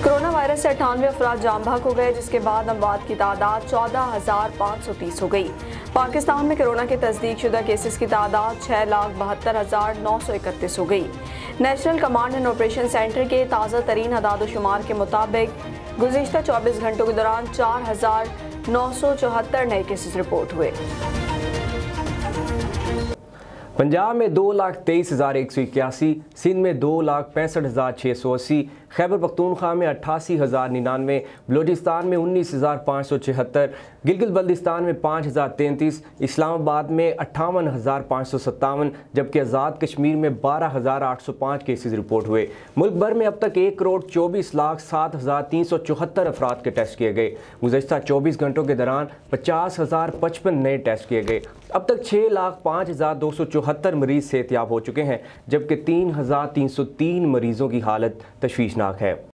Corona virus से 98 अफराद जाम बहक हो गए, जिसके बाद अमवात की तादाद 14,530 हो गई। पाकिस्तान में कोरोना के तस्दीक शुदा केसेस की तादाद 6,72,931 हो गई। National command and operation centre के ताज़ा तरीन अदाद शुमार के मुताबिक गुज़िश्ता 24 घंटों के दौरान 4,974 नए केसेस रिपोर्ट हुए। पंजाब में 2,23,181, सिंध में 2,65,680, खैबर पख्तूनख्वा में 88,099, बलूचिस्तान में 19,574, गिलगित बल्तिस्तान में 5,033, इस्लामाबाद में 58,557, जबकि आज़ाद कश्मीर में 12,805 केसेस रिपोर्ट हुए। मुल्क भर में अब तक 1,24,07,374 अफराद के टेस्ट किए गए। गुज़श्ता 24 घंटों के दौरान 50,055 नए टेस्ट किए गए। अब तक 6,05,274 मरीज सेहतयाब हो चुके हैं, जबकि 3,303 मरीजों की हालत तशवीशनाक है।